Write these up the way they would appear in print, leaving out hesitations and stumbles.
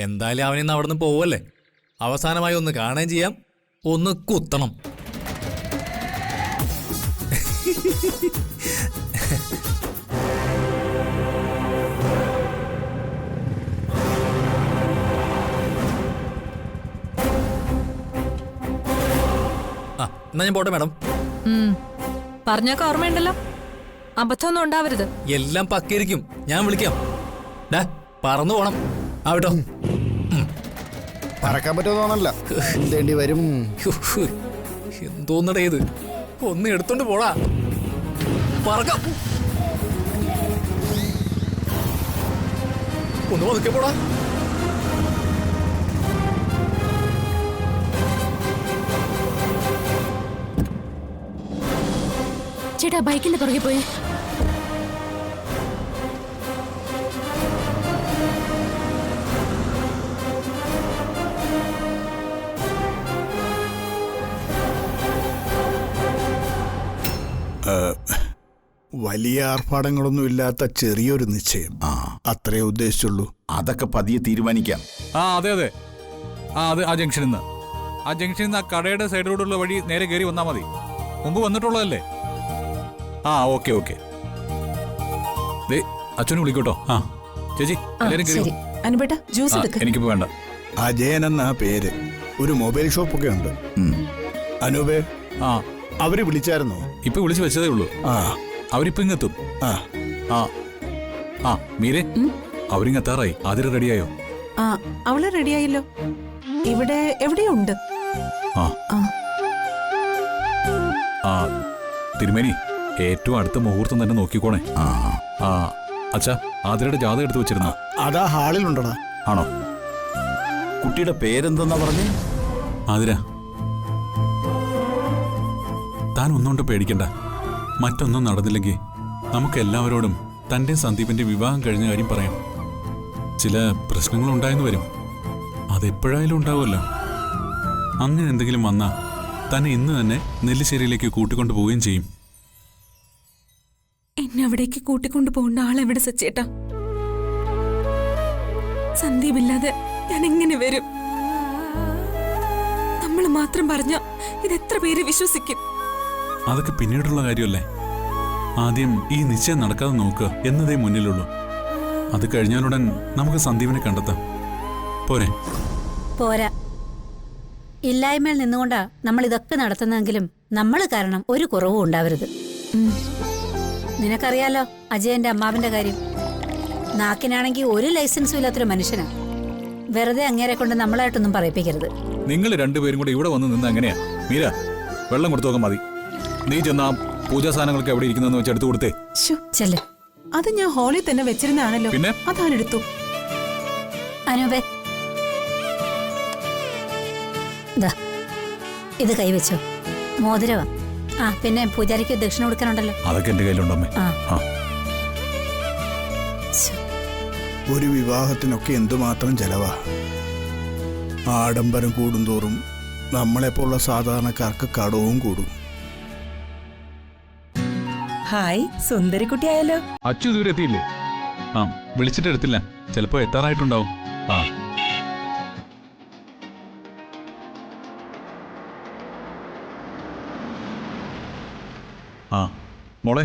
എന്തായാലും അവനിന്ന് അവിടെ നിന്ന് പോവല്ലേ. അവസാനമായി ഒന്ന് കാണുകയും ചെയ്യാം, ഒന്ന് കുത്തണം. എന്നാ ഞാൻ പോട്ടെ മാഡം. പറഞ്ഞൊക്കെ ഓർമ്മയുണ്ടല്ലോ, അബദ്ധമൊന്നും ഉണ്ടാവരുത്. എല്ലാം പക്കയിരിക്കും, ഞാൻ വിളിക്കാം. പറന്നു പോണം. ആവട്ടോ. പറക്കാൻ പറ്റുമെന്നല്ല എന്തേണ്ടി വരും. എന്തോന്നടേ ഇത്, ഒന്ന് എടുത്തോണ്ട് പോടാ. പറക്കാം, ഒന്ന് പതുക്കെ പോടാ. ചേട്ടാ ബൈക്കിന്റെ പുറകെ പോയി. വലിയ ആർഭാടങ്ങളൊന്നും ഇല്ലാത്ത ചെറിയൊരു നിശ്ചയം, അത്രേ ഉദ്ദേശിച്ചുള്ളൂ. അതൊക്കെ പതിയെ തീരുമാനിക്കാം. അതെ അതെ, അത് ആ ജംഗ്ഷനിൽ നിന്ന് ആ കടയുടെ സൈഡിലൂടെയുള്ള വഴി നേരെ കയറി വന്നാൽ മതി. മുമ്പ് വന്നിട്ടുള്ളതല്ലേ? Okay okay. അച്ഛനെ വിളിക്കോട്ടോ. ചേച്ചി എനിക്കിപ്പോ വേണ്ട. അജയൻ എന്നാ പേര്. ഒരു മൊബൈൽ ഷോപ്പൊക്കെ ഉണ്ട്. അനൂപേ, അവര് വിളിച്ചായിരുന്നോ? ഇപ്പൊ വിളിച്ചു വെച്ചതേ ഉള്ളൂ. അവരിപ്പോ ഇങ്ങെത്തും. മീരെ, അവരിങ്ങെത്താറായി. ആതിര റെഡിയായോ? അവള് റെഡിയായല്ലോ. ഇവിടെ എവിടെയുണ്ട്. തിരുമേനി, ഏറ്റവും അടുത്ത മുഹൂർത്തം തന്നെ നോക്കിക്കോണേ. അച്ഛാ, ആതിരയുടെ ജാതകം എടുത്തു വെച്ചിരുന്നോ? അതാ ഹാളിലുണ്ടടാ. ആണോ? കുട്ടിയുടെ പേരെന്തെന്നാ പറഞ്ഞേ? ആതിര, താൻ ഒന്നുകൊണ്ട് പേടിക്കണ്ട. മറ്റൊന്നും നടന്നില്ലെങ്കിൽ നമുക്ക് എല്ലാവരോടും തന്റെ സന്ദീപിന്റെ വിവാഹം കഴിഞ്ഞ കാര്യം പറയാം. ചില പ്രശ്നങ്ങളുണ്ടായെന്ന് വരും, അതെപ്പോഴായാലും ഉണ്ടാവുമല്ലോ. അങ്ങനെ എന്തെങ്കിലും വന്നാ തന്നെ ഇന്ന് തന്നെ നെല്ലിശ്ശേരിയിലേക്ക് കൂട്ടിക്കൊണ്ടു പോവുകയും ചെയ്യും. എന്നെ അവിടേക്ക് കൂട്ടിക്കൊണ്ടു പോകേണ്ട ആളെവിടെ സച്ചേട്ടാ? സന്ദീപില്ലാതെ ഞാൻ എങ്ങനെ വരും? നമ്മൾ മാത്രം പറഞ്ഞ ഇതെത്ര പേര് വിശ്വസിക്കും? അതൊക്കെ പിന്നീടുള്ള കാര്യമല്ലേ. ആദ്യം ഈ നിശ്ചയം നടക്കാതെ നോക്കുക എന്നതേ മുന്നിലുള്ളൂ. അത് കഴിഞ്ഞാലുടൻ നമുക്ക് സന്ദീപിനെ കണ്ടെത്താം. പോരെ? പോരാ. ഇല്ലായ്മയിൽ നിന്നുകൊണ്ടാ നമ്മൾ ഇതൊക്കെ നടത്തുന്നതെങ്കിലും നമ്മൾ കാരണം ഒരു കുറവും ഉണ്ടാവരുത്. നിനക്കറിയാലോ അജയന്റെ അമ്മാവിന്റെ കാര്യം. നാക്കിനാണെങ്കിൽ ഒരു ലൈസൻസും ഇല്ലാത്തൊരു മനുഷ്യനാ. വെറുതെ അങ്ങേരെ കൊണ്ട് നമ്മളായിട്ടൊന്നും പറയിപ്പിക്കരുത്. നിങ്ങൾ രണ്ടുപേരും കൂടെ ഇവിടെ വന്ന് നിന്ന് എങ്ങനെയാ? മീര, വെള്ളം കൊടുത്തു നോക്കാൻ മതി. നീ ചെന്നാ പൂജാ സാധനങ്ങൾക്ക് എവിടെ ഇരിക്കുന്നെന്ന് വെച്ച് എടുത്തു കൊടുത്തേ. ചെല്ലേ, അത് ഞാൻ ഹാളിൽ തന്നെ വെച്ചിരുന്നാണല്ലോ. പിന്നെ അതാണെടുത്തു. അനൂപേ, ഇത് കൈവച്ചോ. മോതിരവാ. പിന്നെ പൂജാരിക്ക് ദക്ഷിണ കൊടുക്കാനുണ്ടല്ലോ. അതൊക്കെ എന്റെ കയ്യിലുണ്ടമ്മേ. ഒരു വിവാഹത്തിനൊക്കെ എന്തുമാത്രം ചെലവാ. ആഡംബരം കൂടുന്തോറും നമ്മളെപ്പോലുള്ള സാധാരണക്കാർക്ക് കടവും കൂടും. ഹായ്, സുന്ദരിക്കുട്ടിയായല്ലോ. അച്ചു ദൂരെ എത്തിയില്ലേ? വിളിച്ചിട്ട് എടുത്തില്ല. ചിലപ്പോ എത്താറായിട്ടുണ്ടാവും. മോളെ,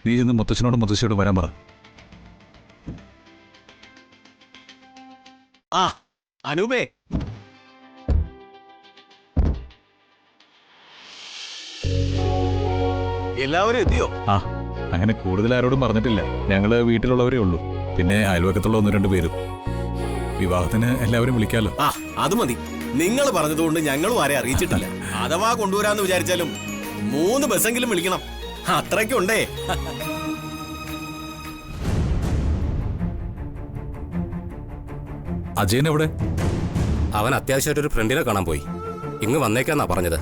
നീ ഇന്ന് മുത്തച്ഛനോടും മുത്തശ്ശിയോടും വരാൻ പറ. അനൂപേ, എല്ലാവരും എത്തിയോ? അങ്ങനെ കൂടുതൽ ആരോടും പറഞ്ഞിട്ടില്ല. ഞങ്ങള് വീട്ടിലുള്ളവരേ ഉള്ളൂ. പിന്നെ അയൽവക്കത്തുള്ള 1-2 പേരും. വിവാഹത്തിന് എല്ലാവരും വിളിക്കാലോ. അത് മതി. നിങ്ങൾ പറഞ്ഞതുകൊണ്ട് ഞങ്ങളും ആരെ അറിയിച്ചിട്ടില്ല. അഥവാ കൊണ്ടുവരാന്ന് വിചാരിച്ചാലും 3 ബസ്സെങ്കിലും വിളിക്കണം. അത്രയ്ക്കുണ്ടേ. അജയൻ എവിടെ? അവൻ അത്യാവശ്യമായിട്ടൊരു ഫ്രണ്ടിനെ കാണാൻ പോയി. ഇങ്ങ് വന്നേക്കാന്നാ പറഞ്ഞത്.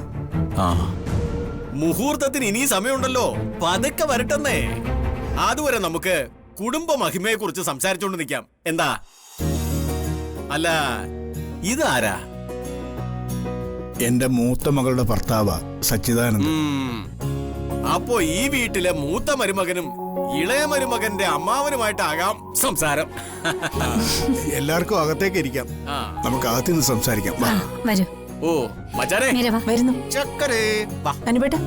മുഹൂർത്തത്തിന് ഇനി സമയമുണ്ടല്ലോ. പതുക്കെ വരട്ടെന്നേ. അതുവരെ നമുക്ക് കുടുംബ മഹിമയെ കുറിച്ച് സംസാരിച്ചോണ്ട് നിൽക്കാം. എന്താ? അല്ല, ഇതാരാ? എന്റെ മൂത്ത മകളുടെ ഭർത്താവാ, സച്ചിദാനന്ദൻ. അപ്പോ ഈ വീട്ടിലെ മൂത്ത മരുമകനും ഇളയ മരുമകന്റെ അമ്മാവനുമായിട്ടാകാം സംസാരം. എല്ലാവർക്കും അകത്തേക്ക് ഇരിക്കാം, നമുക്ക് അകത്ത് നിന്ന് സംസാരിക്കാം. വാ. വരൂ. ഓ മച്ചാനെ, മീര വാ. വരുന്നു ചക്കരേ വാ. അനുപേട്ട.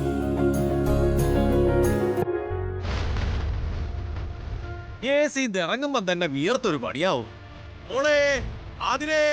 ഇറങ്ങുമ്പോ തന്നെ വിയർത്തൊരു പണിയാവും. മോളെ ആതിരേ,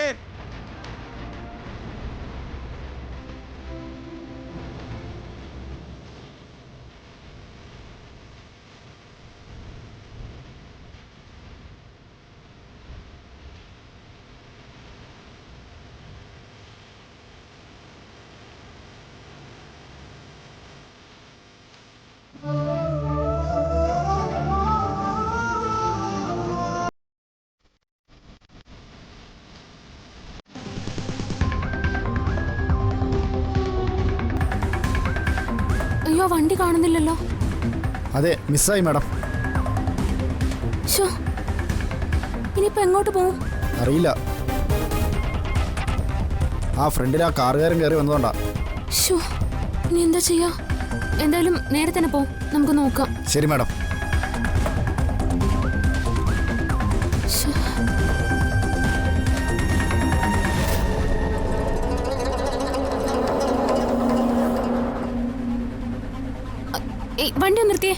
അയ്യോ വണ്ടി കാണുന്നില്ലല്ലോ. അതെ, മിസ്സായി മാഡം. ശോ, ഇനിയിപ്പോ എങ്ങോട്ട് പോവും? അറിയില്ല, ആ ഫ്രണ്ടിൽ ആ കാറുകാരൻ കയറി വന്നതുകൊണ്ടാ. ശോ, ഇനി എന്താ ചെയ്യാ? എന്തായാലും നേരെ തന്നെ പോവും, നമുക്ക് നോക്കാം. ശരി മാഡം. ശോ. ഏയ്, വണ്ടി ഒന്ന് നിർത്തിയേ.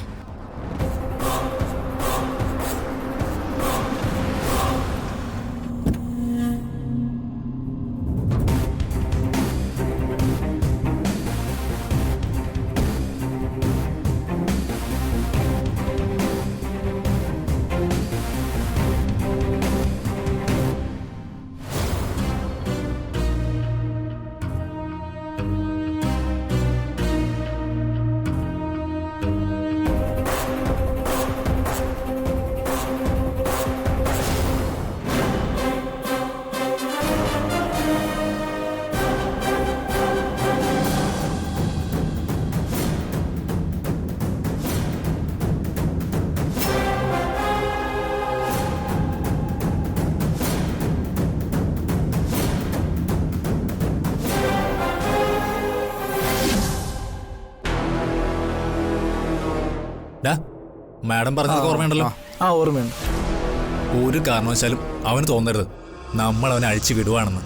മാഡം പറഞ്ഞത് ഓർമ്മയുണ്ടല്ലോ? ആ ഓർമ്മയുണ്ട്. ഒരു കാരണവശാലും അവന് തോന്നരുത് നമ്മൾ അവനെ അഴിച്ചു വിടുവാണെന്ന്.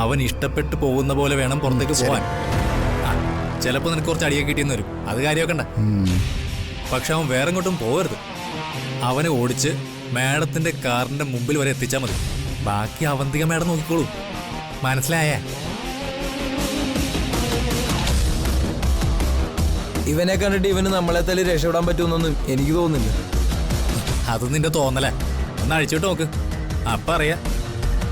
അവൻ ഇഷ്ടപ്പെട്ടു പോകുന്ന പോലെ വേണം പുറത്തേക്ക് പോവാൻ. ചിലപ്പോൾ നിനക്ക് കുറച്ച് അടിയൊക്കെ കിട്ടിയെന്ന് വരും, അത് കാര്യമൊക്കെ. പക്ഷെ അവൻ വേറെ എങ്ങോട്ടും പോകരുത്. അവനെ ഓടിച്ച് മാഡത്തിന്റെ കാറിന്റെ മുമ്പിൽ വരെ എത്തിച്ചാൽ മതി. ബാക്കി അവന്തിക മാഡം നോക്കിക്കോളൂ. മനസ്സിലായേ? ഇവനെ കണ്ടിട്ട് ഇവന് നമ്മളെ തല്ലി രക്ഷപ്പെടാൻ പറ്റുമെന്നൊന്നും എനിക്ക് തോന്നുന്നില്ല. അത് നിന്റെ തോന്നലേ. ഒന്ന് അഴിച്ചിട്ട് നോക്ക്, അപ്പൊ അറിയാം.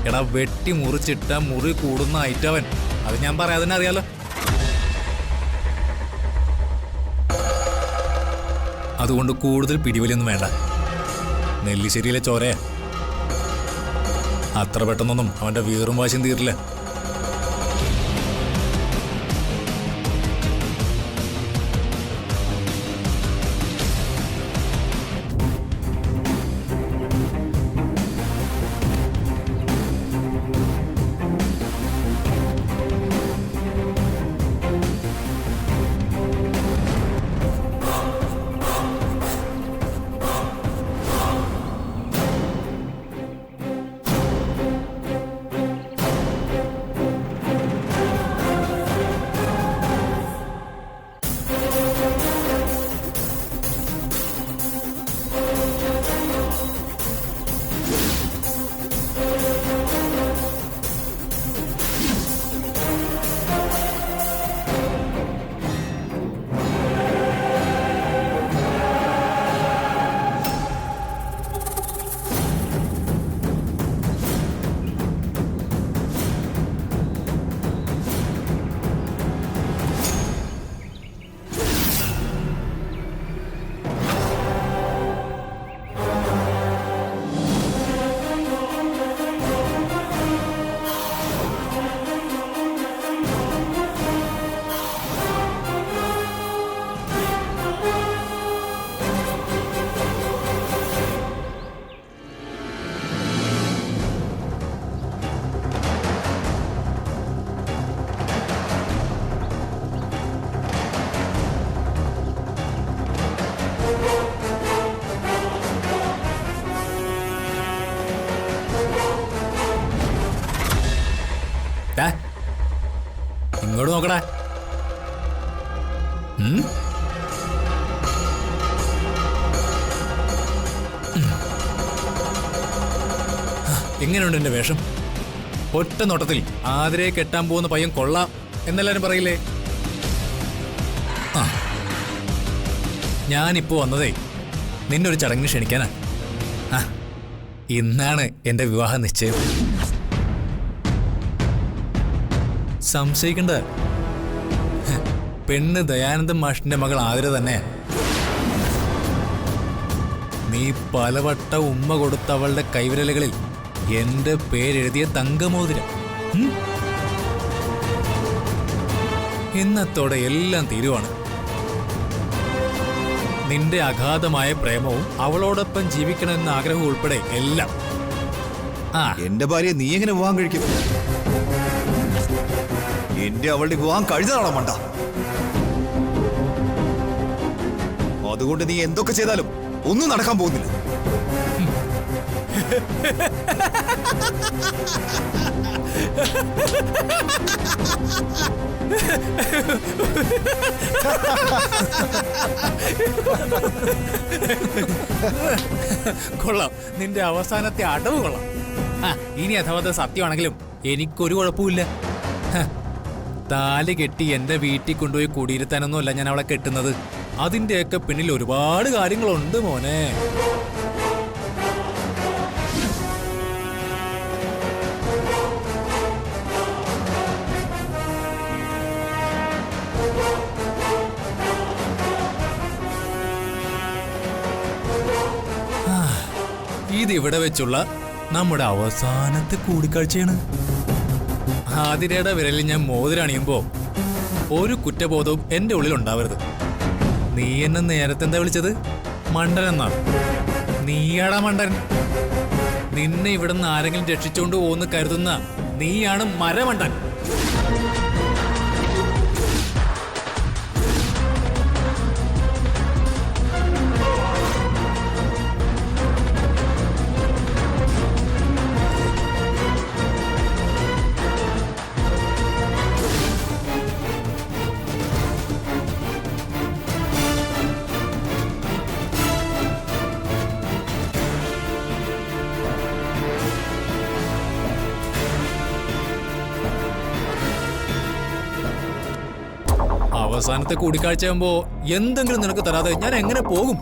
എടാ, വെട്ടി മുറിച്ചിട്ട മുറി കൂടുന്ന ഐറ്റവൻ. അത് ഞാൻ പറയാതെ തന്നെ അറിയാലോ. അതുകൊണ്ട് കൂടുതൽ പിടിവലിയൊന്നും വേണ്ട. നെല്ലിശ്ശേരിയിലെ ചോരയാ. അത്ര പെട്ടെന്നൊന്നും അവന്റെ വീറും വാശിയും തീരില്ല. ഇങ്ങോട്ട് നോക്കടാ. എങ്ങനെയുണ്ട് എന്റെ വേഷം? ഒറ്റ നോട്ടത്തിൽ ആതിരയെ കെട്ടാൻ പോകുന്ന പയ്യൻ കൊള്ളാം എന്നെല്ലാരും പറയില്ലേ? ആ, ഞാനിപ്പോ വന്നതേ നിന്നൊരു ചടങ്ങിന് ക്ഷണിക്കാനാ. ആ, ഇന്നാണ് എന്റെ വിവാഹ നിശ്ചയം. സംശയിക്കണ്ട, പെണ്ണ് ദയാനന്ദൻ മാഷിന്റെ മകൾ ആതിര തന്നെ. നീ പലവട്ട ഉമ്മ കൊടുത്ത അവളുടെ കൈവിരലുകളിൽ എന്റെ പേരെഴുതിയ തങ്കമോതിരം. ഇന്നത്തോടെ എല്ലാം തീരുവാണ്. നിന്റെ അഗാധമായ പ്രേമവും അവളോടൊപ്പം ജീവിക്കണമെന്ന ആഗ്രഹവും ഉൾപ്പെടെ എല്ലാം. ആ, എന്റെ ഭാര്യ നീ എങ്ങനെ വിവാഹം കഴിക്കും? എന്റെ അവളുടെ വിവാഹം കഴിഞ്ഞതാണോ മണ്ട? അതുകൊണ്ട് നീ എന്തൊക്കെ ചെയ്താലും ഒന്നും നടക്കാൻ പോകുന്നില്ല. കൊള്ളാം, നിന്റെ അവസാനത്തെ അടവ് കൊള്ളാം. ആ, ഇനി അഥവാ സത്യമാണെങ്കിലും എനിക്കൊരു കുഴപ്പമില്ല. താലി കെട്ടി എന്റെ വീട്ടിൽ കൊണ്ടുപോയി കുടിയിരുത്താനൊന്നുമല്ല ഞാൻ അവളെ കെട്ടുന്നത്. അതിന്റെയൊക്കെ പിന്നിൽ ഒരുപാട് കാര്യങ്ങളുണ്ട് മോനെ. ഇതിവിടെ വെച്ചുള്ള നമ്മുടെ അവസാനത്തെ കൂടിക്കാഴ്ചയാണ്. ആതിരയുടെ വിരലിൽ ഞാൻ മോതിരണിയുമ്പോ ഒരു കുറ്റബോധവും എന്റെ ഉള്ളിൽ ഉണ്ടാവരുത്. നീ എന്നെ നേരത്തെ എന്താ വിളിച്ചത്? മണ്ടൻ എന്നാണ്. നീയാടാ മണ്ടൻ. നിന്നെ ഇവിടെ നിന്ന് ആരെങ്കിലും രക്ഷിച്ചുകൊണ്ട് പോകുന്ന കരുതുന്ന നീയാണ് മരമണ്ടൻ. അവസാനത്തെ കൂടിക്കാഴ്ച ആകുമ്പോ എന്തെങ്കിലും നിനക്ക് തരാതെ ഞാൻ എങ്ങനെ പോകും?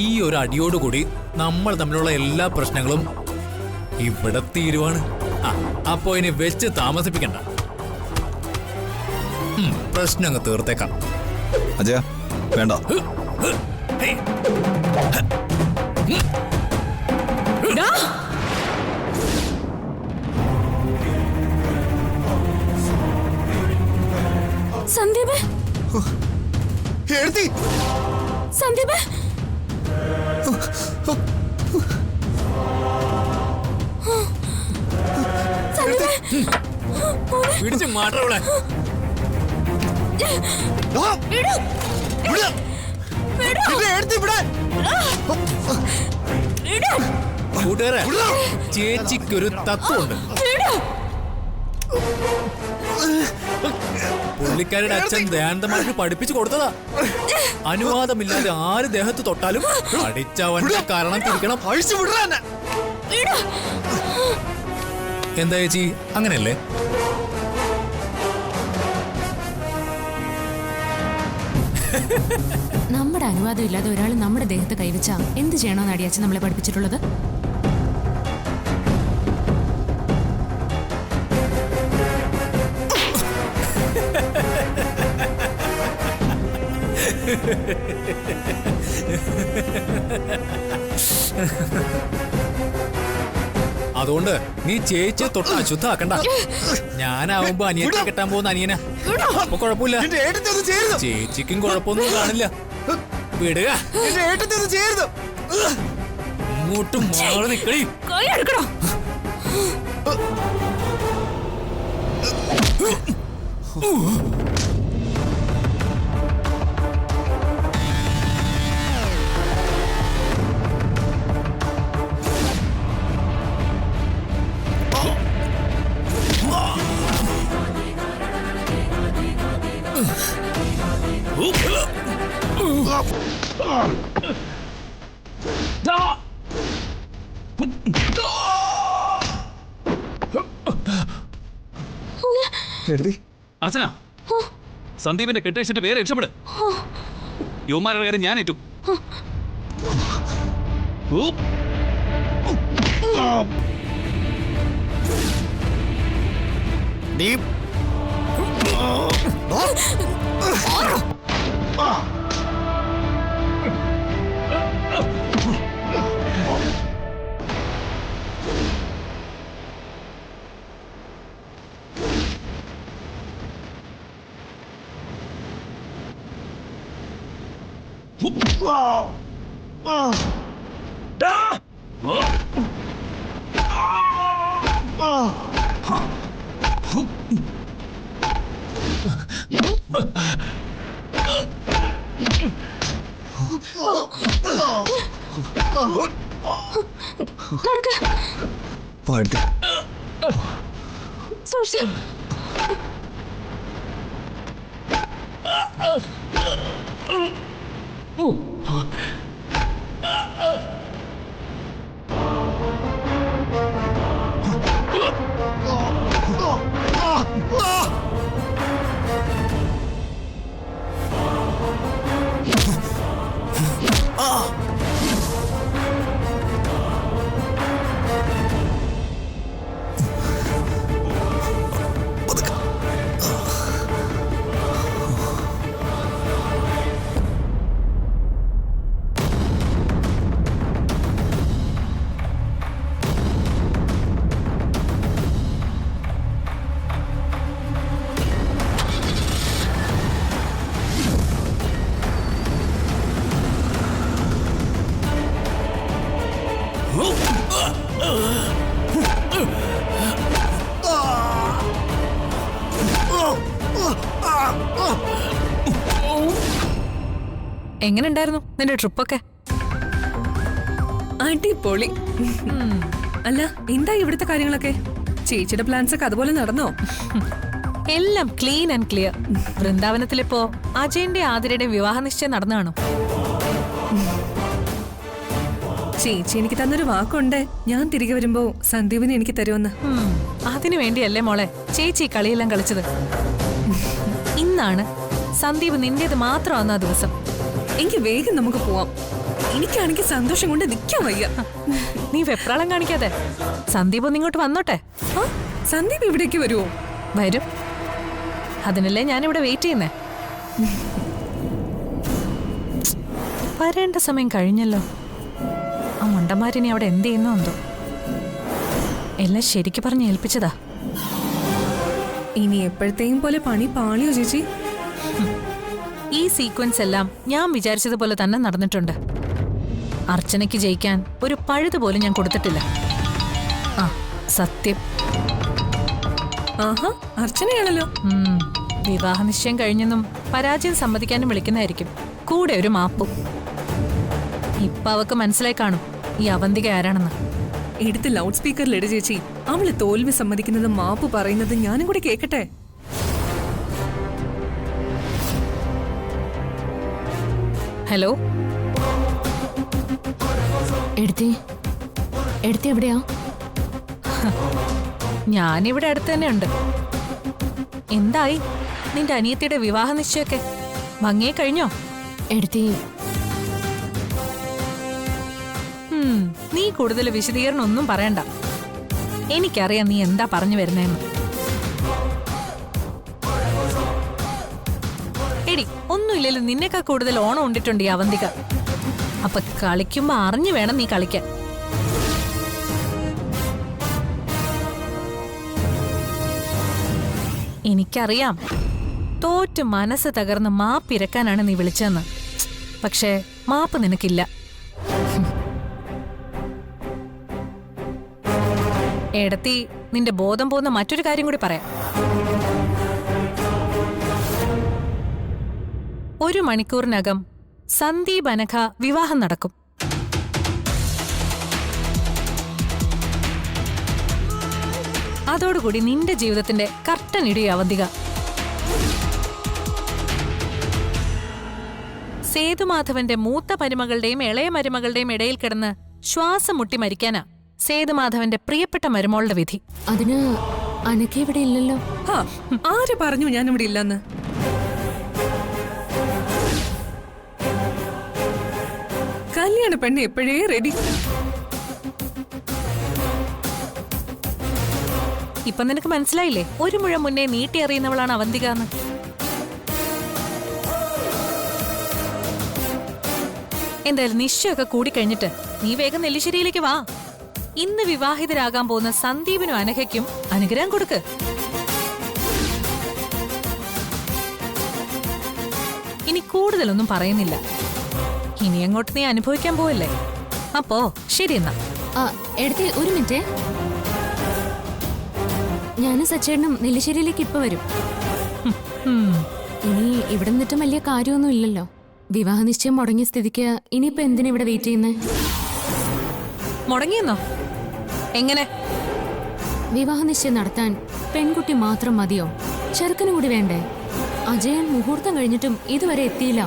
ഈ ഒരു അടിയോടുകൂടി നമ്മൾ തമ്മിലുള്ള എല്ലാ പ്രശ്നങ്ങളും ഇവിടെ തീരുവാണ്. അപ്പോ ഇനി വെച്ച് താമസിപ്പിക്കണ്ട, പ്രശ്നങ്ങൾ തീർത്തേക്കാം. അജയ വേണ്ട. സന്ദീപ്, സന്ദീപ്, പിടിച്ച് മാറ്റവിടെ. കൂട്ടുകാരെ, ചേച്ചിക്കൊരു തത്വമുണ്ട്. പുള്ളിക്കാരുടെ അച്ഛൻ ദയാനന്ദമാർക്ക് പഠിപ്പിച്ചു കൊടുത്തതാ. അനുവാദമില്ലാതെ ആര് ദേഹത്ത് തൊട്ടാലും അടിച്ചവന്റെ കാരണം തിരിക്കണം. എന്താ ചേച്ചി, അങ്ങനെയല്ലേ? നമ്മുടെ അനുവാദം ഇല്ലാതെ ഒരാൾ നമ്മുടെ ദേഹത്ത് കൈവച്ചാ എന്ത് ചെയ്യണമെന്ന് അടിയാച്ച നമ്മളെ പഠിപ്പിച്ചിട്ടുള്ളത്? അതുകൊണ്ട് നീ ചേച്ചിയെ തൊട്ട് അശുദ്ധാക്കണ്ട. ഞാനാവുമ്പോ അനിയനെ കെട്ടാൻ പോകുന്ന അനിയനാ. അപ്പൊ കുഴപ്പമില്ല, ചേച്ചിക്കും കുഴപ്പമൊന്നും കാണില്ല. വിടുക, ഇങ്ങോട്ടും മാറി നിക്കടി. അച്ഛനാ സന്ദീപിന്റെ കെട്ടഴിച്ചിട്ട് വേറെ രക്ഷപ്പെട്. യുവമാരുടെ കാര്യം ഞാൻ ഏറ്റു. എങ്ങനെ ഉണ്ടായിരുന്നു നിന്റെ ട്രിപ്പൊക്കെ? അടിപൊളി. അല്ല, എന്താ ഇവിടുത്തെ കാര്യങ്ങളൊക്കെ? ചേച്ചിയുടെ പ്ലാൻസ് ഒക്കെ അതുപോലെ നടന്നോ? എല്ലാം ക്ലീൻ ആൻഡ് ക്ലിയർ. വൃന്ദാവനത്തിലിപ്പോ അജയന്റെ ആതിരയുടെ വിവാഹ നിശ്ചയം നടന്നാണോ? ചേച്ചി എനിക്ക് തന്നൊരു വാക്കുണ്ട്, ഞാൻ തിരികെ വരുമ്പോ സന്ദീപിനെ എനിക്ക് തരുമെന്ന്. അതിനു വേണ്ടിയല്ലേ മോളെ ചേച്ചി ഈ കളിയെല്ലാം കളിച്ചത്. ഇന്നാണ് സന്ദീപ് നിന്റേത് മാത്രമാകുന്ന ആ ദിവസം. എനിക്ക് വേഗം നമുക്ക് പോവാം. എനിക്കാണെങ്കിൽ സന്തോഷം കൊണ്ട് നിൽക്കാൻ വയ്യ. നീ വെപ്രാളം കാണിക്കാതെ സന്ദീപ് ഒന്ന് ഇങ്ങോട്ട് വന്നോട്ടെ. സന്ദീപ് ഇവിടേക്ക് വരുമോ? വരും. അതിനല്ലേ ഞാനിവിടെ വെയിറ്റ് ചെയ്യുന്നേ. വരേണ്ട സമയം കഴിഞ്ഞല്ലോ. ആ മണ്ടന്മാരിനെ അവിടെ എന്ത് ചെയ്യുന്നോ എന്തോ. എല്ലാം ശരിക്ക് പറഞ്ഞ് ഏൽപ്പിച്ചതാ. ഇനി എപ്പോഴത്തെയും പോലെ പണി പാളിയോ ചേച്ചി? ഈ സീക്വൻസ് എല്ലാം ഞാൻ വിചാരിച്ചതുപോലെ തന്നെ നടന്നിട്ടുണ്ട്. അർച്ചനയ്ക്ക് ജയിക്കാൻ ഒരു പഴുതുപോലും ഞാൻ കൊടുത്തിട്ടില്ല. ആ സത്യം. ആഹാ, അർച്ചനയാണല്ലോ. വിവാഹ നിശ്ചയം കഴിഞ്ഞെന്നും പരാജയം സമ്മതിക്കാനും വിളിക്കുന്നതായിരിക്കും. കൂടെ ഒരു മാപ്പും. ഇപ്പൊ അവക്ക് മനസ്സിലായി കാണും ഈ അവന്തിക ആരാണെന്ന്. എടുത്ത് ലൗഡ് സ്പീക്കറിലിട് ചേച്ചി. അവള് തോൽവി സമ്മതിക്കുന്നത് മാപ്പ് പറയുന്നത് ഞാനും കൂടി കേക്കട്ടെ. ഹലോ എടുത്തി എവിടെയാ? ഞാനിവിടെ അടുത്ത് തന്നെ ഉണ്ട്. എന്തായി നിന്റെ അനിയത്തിയുടെ വിവാഹ നിശ്ചയൊക്കെ? ഭംഗിയെ കഴിഞ്ഞോ? എടുത്തി നീ കൂടുതൽ വിശദീകരണം ഒന്നും പറയണ്ട. എനിക്കറിയാം നീ എന്താ പറഞ്ഞു വരുന്നേന്ന്. എടി, ഒന്നുമില്ലല്ലോ നിന്നെക്കാൾ കൂടുതൽ ഓണം ഉണ്ടിട്ടുണ്ട് ഈ അവന്തിക. അപ്പൊ കളിക്കുമ്പോ അറിഞ്ഞു വേണം നീ കളിക്കാൻ. എനിക്കറിയാം തോറ്റ് മനസ്സ് തകർന്ന് മാപ്പിരക്കാനാണ് നീ വിളിച്ചതെന്ന്. പക്ഷേ മാപ്പ് നിനക്കില്ല. എടത്തി, നിന്റെ ബോധം പോകുന്ന മറ്റൊരു കാര്യം കൂടി പറയാം. 1 മണിക്കൂറിനകം സന്ദീപ് അനഘ വിവാഹം നടക്കും. അതോടുകൂടി നിന്റെ ജീവിതത്തിന്റെ കർട്ടൻ ഇടിയ അവന്തിക. സേതുമാധവന്റെ മൂത്ത മരുമകളുടെയും ഇളയ മരുമകളുടെയും ഇടയിൽ കിടന്ന് ശ്വാസം മുട്ടി മരിക്കാനാ സേതുമാധവന്റെ പ്രിയപ്പെട്ട മരുമോളുടെ വിധി. അതിന് അനക്ക ഇവിടെ ഇല്ലല്ലോ. ആര് പറഞ്ഞു ഞാൻ ഇവിടെ ഇല്ലെന്ന്? കല്യാണ പെണ്ണ് എപ്പോഴേ റെഡി. ഇപ്പൊ നിനക്ക് മനസ്സിലായില്ലേ, ഒരു മുഴം മുന്നേ നീട്ടി അറിയുന്നവളാണ് അവന്തിക എന്ന്. എന്തായാലും നിശ്ചയമൊക്കെ കൂടിക്കഴിഞ്ഞിട്ട് നീ വേഗം നെല്ലിശ്ശേരിയിലേക്ക് വാ. ഇന്ന് വിവാഹിതരാകാൻ പോകുന്ന സന്ദീപിനും അനഘയ്ക്കും അനുഗ്രഹം കൊടുക്ക്. ഇനി കൂടുതലൊന്നും പറയുന്നില്ല. ഇനി അങ്ങോട്ട് നീ അനുഭവിക്കാൻ പോവല്ലേ. അപ്പോ ശരി എന്നാ. എടുത്ത് ഒരു മിനിറ്റ്, ഞാനും സച്ചേട്ടനും നെല്ലിശ്ശേരിയിലേക്ക് ഇപ്പൊ വരും. ഇനി ഇവിടെ നിന്നിട്ടും വലിയ കാര്യമൊന്നും ഇല്ലല്ലോ. വിവാഹ നിശ്ചയം മുടങ്ങിയ സ്ഥിതിക്ക് ഇനിയിപ്പോ എന്തിനാ ഇവിടെ വെയിറ്റ് ചെയ്യുന്നേ? മുടങ്ങിയെന്നോ? എങ്ങനെ? വിവാഹ നിശ്ചയം നടത്താൻ പെൺകുട്ടി മാത്രം മതിയോ? ചെറുക്കനും കൂടി വേണ്ടേ? അജയൻ മുഹൂർത്തം കഴിഞ്ഞിട്ടും ഇതുവരെ എത്തിയില്ല.